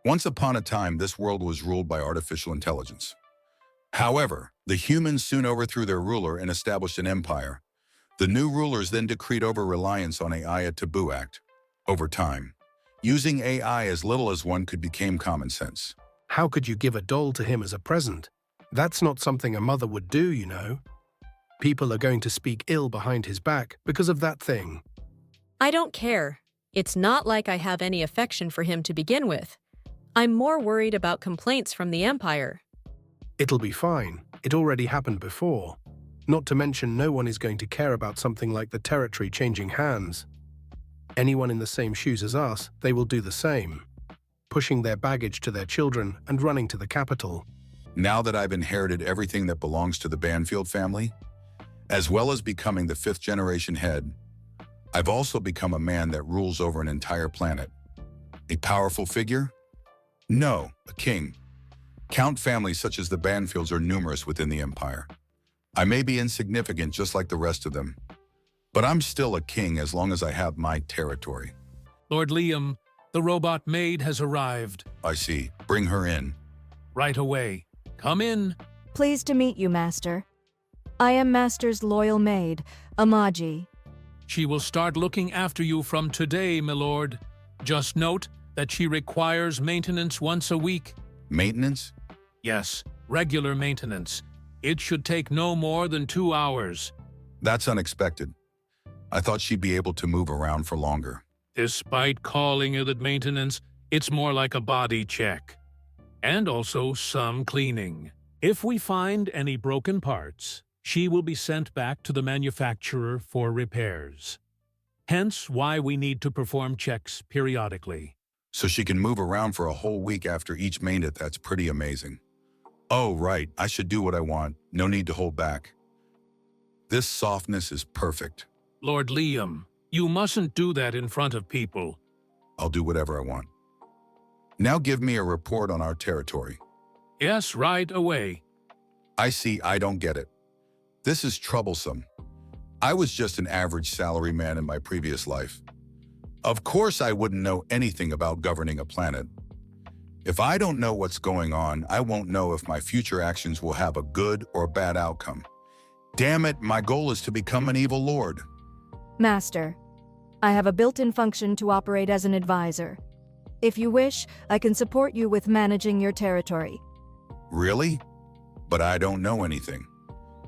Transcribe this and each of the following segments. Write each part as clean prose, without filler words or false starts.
Once upon a time, this world was ruled by artificial intelligence. However, the humans soon overthrew their ruler and established an empire. The new rulers then decreed over reliance on AI a taboo act. Over time, using AI as little as one could became common sense. How could you give a doll to him as a present? That's not something a mother would do, you know. People are going to speak ill behind his back because of that thing. I don't care. It's not like I have any affection for him to begin with. I'm more worried about complaints from the Empire. It'll be fine. It already happened before. Not to mention no one is going to care about something like the territory changing hands. Anyone in the same shoes as us, they will do the same, pushing their baggage to their children and running to the capital. Now that I've inherited everything that belongs to the Banfield family, as well as becoming the 5th generation head, I've also become a man that rules over an entire planet. A powerful figure? No, a king. Count families such as the Banfields are numerous within the empire. I may be insignificant just like the rest of them, but I'm still a king as long as I have my territory. Lord Liam, the robot maid has arrived. I see. Bring her in. Right away. Come in. Pleased to meet you, Master. I am Master's loyal maid, Amagi. She will start looking after you from today, milord. Just note that she requires maintenance once a week. Maintenance? Yes, regular maintenance. It should take no more than 2 hours. That's unexpected. I thought she'd be able to move around for longer. Despite calling it maintenance, it's more like a body check. And also some cleaning. If we find any broken parts, she will be sent back to the manufacturer for repairs. Hence why we need to perform checks periodically. So she can move around for a whole week after each maintenance. That's pretty amazing. Oh, right, I should do what I want. No need to hold back. This softness is perfect. Lord Liam, you mustn't do that in front of people. I'll do whatever I want. Now give me a report on our territory. Yes, right away. I see, I don't get it. This is troublesome. I was just an average salaryman in my previous life. Of course I wouldn't know anything about governing a planet. If I don't know what's going on, I won't know if my future actions will have a good or bad outcome. Damn it, my goal is to become an evil lord. Master, I have a built-in function to operate as an advisor. If you wish, I can support you with managing your territory. Really? But I don't know anything.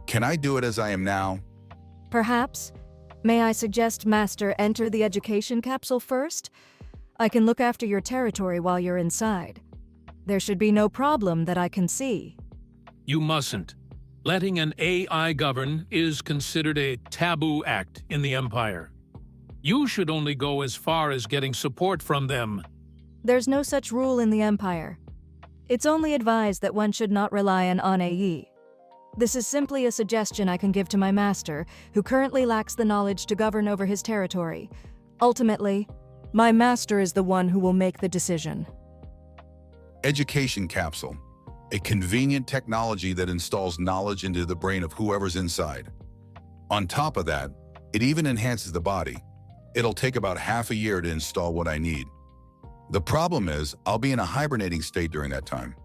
Can I do it as I am now? Perhaps. May I suggest Master enter the education capsule first? I can look after your territory while you're inside. There should be no problem that I can see. You mustn't. Letting an AI govern is considered a taboo act in the Empire. You should only go as far as getting support from them. There's no such rule in the Empire. It's only advised that one should not rely on AI. This is simply a suggestion I can give to my master, who currently lacks the knowledge to govern over his territory. Ultimately, my master is the one who will make the decision. Education capsule. A convenient technology that installs knowledge into the brain of whoever's inside. On top of that, it even enhances the body. It'll take about half a year to install what I need. The problem is, I'll be in a hibernating state during that time.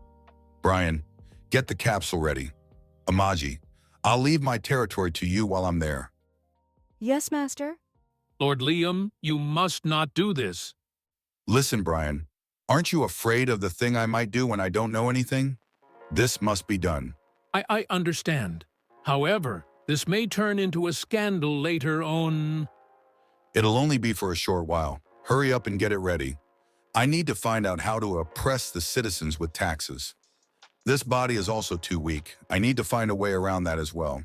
Brian, get the capsule ready. Amagi, I'll leave my territory to you while I'm there. Yes, Master? Lord Liam, you must not do this. Listen, Brian, aren't you afraid of the thing I might do when I don't know anything? This must be done. I understand. However, this may turn into a scandal later on. It'll only be for a short while. Hurry up and get it ready. I need to find out how to oppress the citizens with taxes. This body is also too weak. I need to find a way around that as well.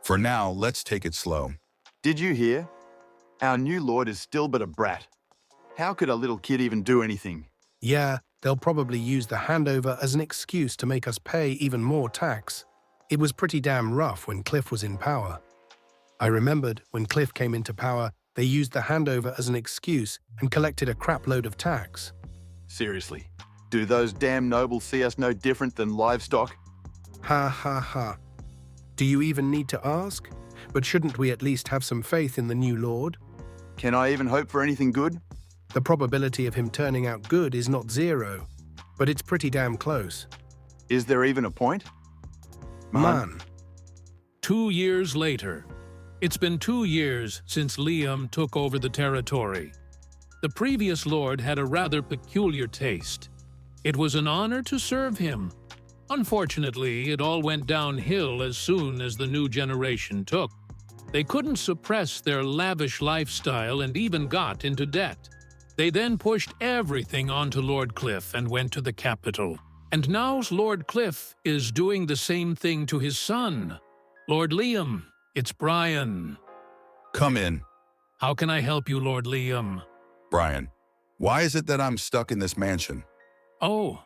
For now, let's take it slow. Did you hear? Our new lord is still but a brat. How could a little kid even do anything? Yeah, they'll probably use the handover as an excuse to make us pay even more tax. It was pretty damn rough when Cliff was in power. I remembered when Cliff came into power, they used the handover as an excuse and collected a crap load of tax. Seriously, do those damn nobles see us no different than livestock? Ha ha ha. Do you even need to ask? But shouldn't we at least have some faith in the new lord? Can I even hope for anything good? The probability of him turning out good is not zero. but it's pretty damn close. Is there even a point? Man, 2 years later. It's been 2 years since Liam took over the territory. The previous lord had a rather peculiar taste. It was an honor to serve him. Unfortunately, it all went downhill as soon as the new generation took. They couldn't suppress their lavish lifestyle and even got into debt. They then pushed everything onto Lord Cliff and went to the capital. And now Lord Cliff is doing the same thing to his son. Lord Liam, it's Brian. Come in. How can I help you, Lord Liam? Brian, why is it that I'm stuck in this mansion? Oh,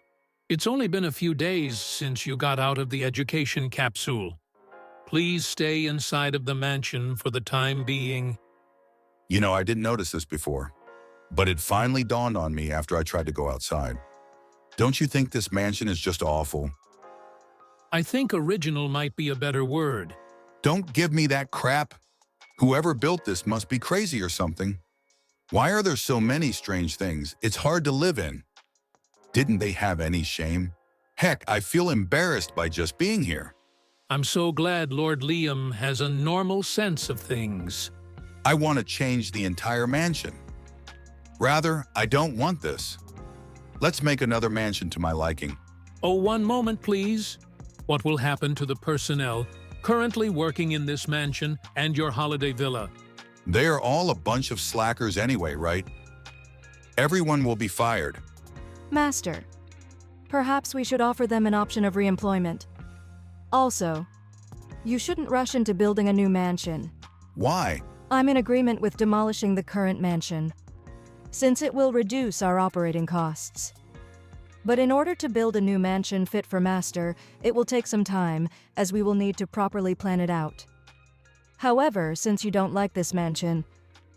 it's only been a few days since you got out of the education capsule. Please stay inside of the mansion for the time being. You know, I didn't notice this before, but it finally dawned on me after I tried to go outside. Don't you think this mansion is just awful? I think original might be a better word. Don't give me that crap. Whoever built this must be crazy or something. Why are there so many strange things? It's hard to live in. Didn't they have any shame? Heck, I feel embarrassed by just being here. I'm so glad Lord Liam has a normal sense of things. I want to change the entire mansion. Rather, I don't want this. Let's make another mansion to my liking. Oh, one moment, please. What will happen to the personnel currently working in this mansion and your holiday villa? They are all a bunch of slackers anyway, right? Everyone will be fired. Master, perhaps we should offer them an option of reemployment. Also, you shouldn't rush into building a new mansion. Why? I'm in agreement with demolishing the current mansion, since it will reduce our operating costs. But in order to build a new mansion fit for Master, it will take some time, as we will need to properly plan it out. However, since you don't like this mansion,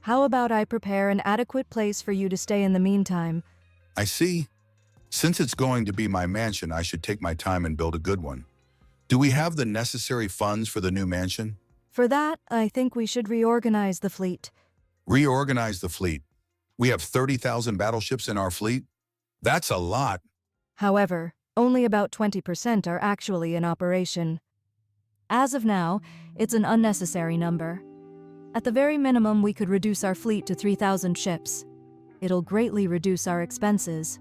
how about I prepare an adequate place for you to stay in the meantime? I see. Since it's going to be my mansion, I should take my time and build a good one. Do we have the necessary funds for the new mansion? For that, I think we should reorganize the fleet. Reorganize the fleet. We have 30,000 battleships in our fleet? That's a lot. However, only about 20% are actually in operation. As of now, it's an unnecessary number. At the very minimum, we could reduce our fleet to 3,000 ships. It'll greatly reduce our expenses.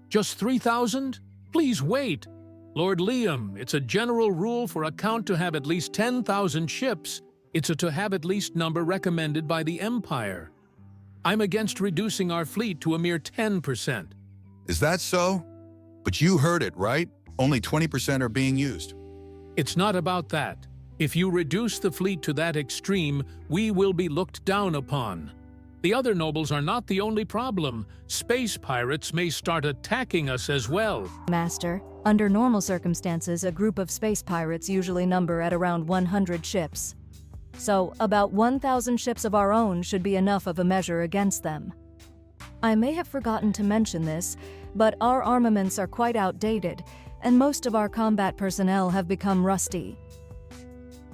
Just 3,000? Please wait. Lord Liam, it's a general rule for a count to have at least 10,000 ships. It's a to have at least number recommended by the Empire. I'm against reducing our fleet to a mere 10%. Is that so? But you heard it, right? Only 20% are being used. It's not about that. If you reduce the fleet to that extreme, we will be looked down upon. The other nobles are not the only problem. Space pirates may start attacking us as well. Master, under normal circumstances, a group of space pirates usually number at around 100 ships. So, about 1,000 ships of our own should be enough of a measure against them. I may have forgotten to mention this, but our armaments are quite outdated, and most of our combat personnel have become rusty.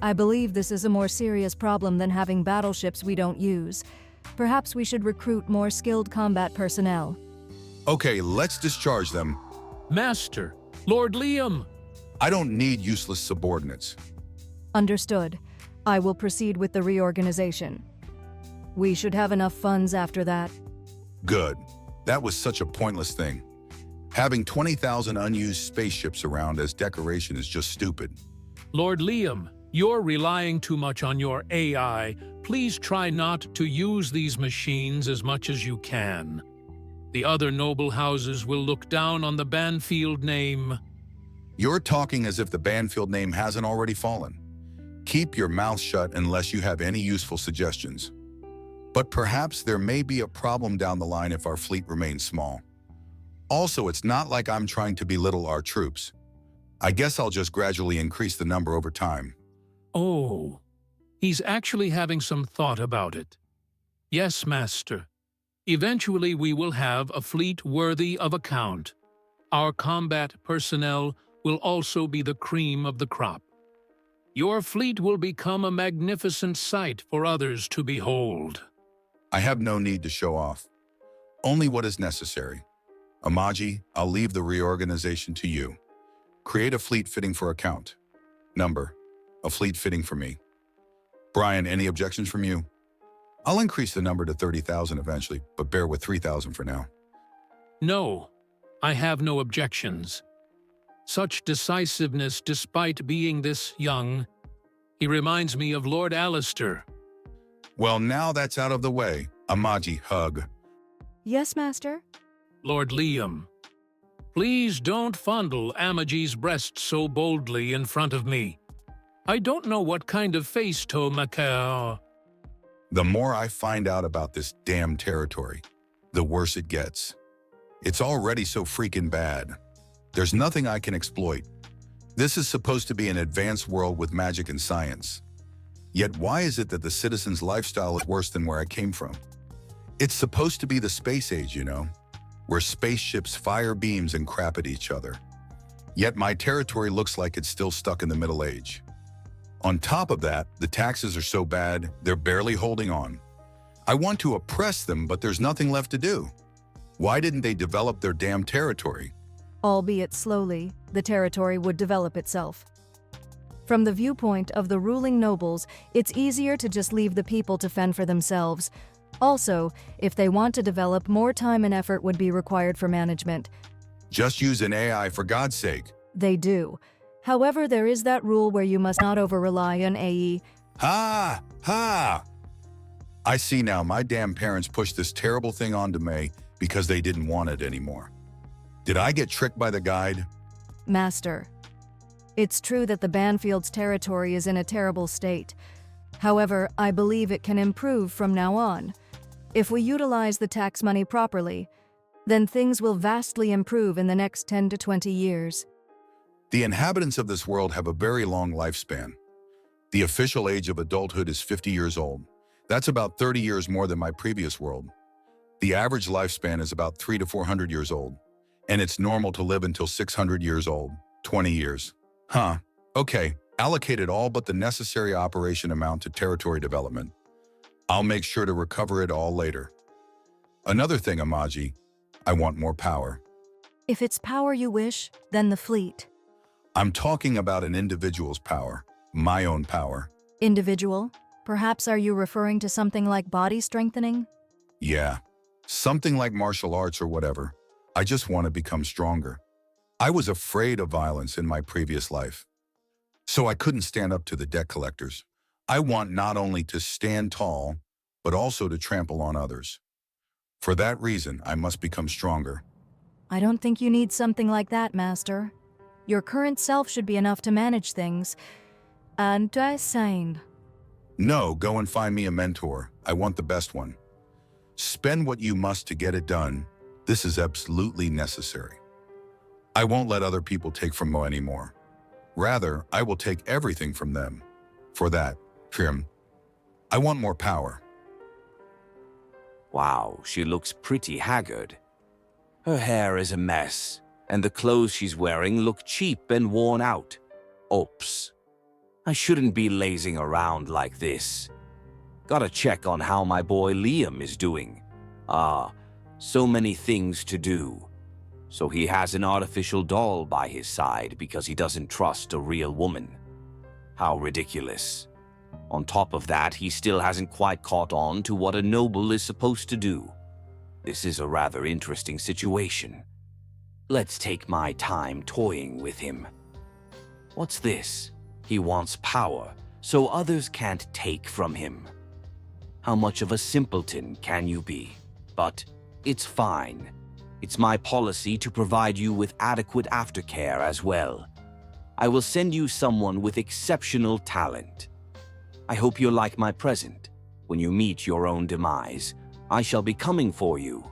I believe this is a more serious problem than having battleships we don't use. Perhaps we should recruit more skilled combat personnel. Okay, let's discharge them. Master, Lord Liam! I don't need useless subordinates. Understood. I will proceed with the reorganization. We should have enough funds after that. Good. That was such a pointless thing. Having 20,000 unused spaceships around as decoration is just stupid. Lord Liam, you're relying too much on your AI. Please try not to use these machines as much as you can. The other noble houses will look down on the Banfield name. You're talking as if the Banfield name hasn't already fallen. Keep your mouth shut unless you have any useful suggestions. But perhaps there may be a problem down the line if our fleet remains small. Also, it's not like I'm trying to belittle our troops. I guess I'll just gradually increase the number over time. Oh, he's actually having some thought about it. Yes, Master. Eventually we will have a fleet worthy of account. Our combat personnel will also be the cream of the crop. Your fleet will become a magnificent sight for others to behold. I have no need to show off. Only what is necessary. Amagi, I'll leave the reorganization to you. Create a fleet fitting for account. Number, a fleet fitting for me. Brian, any objections from you? I'll increase the number to 30,000 eventually, but bear with 3,000 for now. No, I have no objections. Such decisiveness despite being this young. He reminds me of Lord Alistair. Well, now that's out of the way. Amagi, hug. Yes, Master? Lord Liam, please don't fondle Amagi's breast so boldly in front of me. I don't know what kind of face to Macau. The more I find out about this damn territory, the worse it gets. It's already so freaking bad. There's nothing I can exploit. This is supposed to be an advanced world with magic and science. Yet why is it that the citizens' lifestyle is worse than where I came from? It's supposed to be the space age, you know, where spaceships fire beams and crap at each other. Yet my territory looks like it's still stuck in the Middle Age. On top of that, the taxes are so bad, they're barely holding on. I want to oppress them, but there's nothing left to do. Why didn't they develop their damn territory? Albeit slowly, the territory would develop itself. From the viewpoint of the ruling nobles, it's easier to just leave the people to fend for themselves. Also, if they want to develop, more time and effort would be required for management. Just use an AI for God's sake. They do. However, there is that rule where you must not over-rely on AE. Ha! Ha! I see now my damn parents pushed this terrible thing onto me because they didn't want it anymore. Did I get tricked by the guide? Master, it's true that the Banfield's territory is in a terrible state. However, I believe it can improve from now on. If we utilize the tax money properly, then things will vastly improve in the next 10 to 20 years. The inhabitants of this world have a very long lifespan. The official age of adulthood is 50 years old. That's about 30 years more than my previous world. The average lifespan is about 300 to 400 years old, and it's normal to live until 600 years old, 20 years. Huh, okay, allocated all but the necessary operation amount to territory development. I'll make sure to recover it all later. Another thing, Amagi, I want more power. If it's power you wish, then the fleet. I'm talking about an individual's power, my own power. Individual? Perhaps are you referring to something like body strengthening? Yeah, something like martial arts or whatever. I just want to become stronger. I was afraid of violence in my previous life, so I couldn't stand up to the debt collectors. I want not only to stand tall, but also to trample on others. For that reason, I must become stronger. I don't think you need something like that, Master. Your current self should be enough to manage things. And sane. No, go and find me a mentor. I want the best one. Spend what you must to get it done. This is absolutely necessary. I won't let other people take from me anymore. Rather, I will take everything from them. For that, Trim, I want more power. Wow, she looks pretty haggard. Her hair is a mess, and the clothes she's wearing look cheap and worn out. Oops. I shouldn't be lazing around like this. Gotta check on how my boy Liam is doing. So many things to do. So he has an artificial doll by his side because he doesn't trust a real woman. How ridiculous. On top of that, he still hasn't quite caught on to what a noble is supposed to do. This is a rather interesting situation. Let's take my time toying with him. What's this? He wants power, so others can't take from him. How much of a simpleton can you be? But it's fine. It's my policy to provide you with adequate aftercare as well. I will send you someone with exceptional talent. I hope you'll like my present. When you meet your own demise, I shall be coming for you.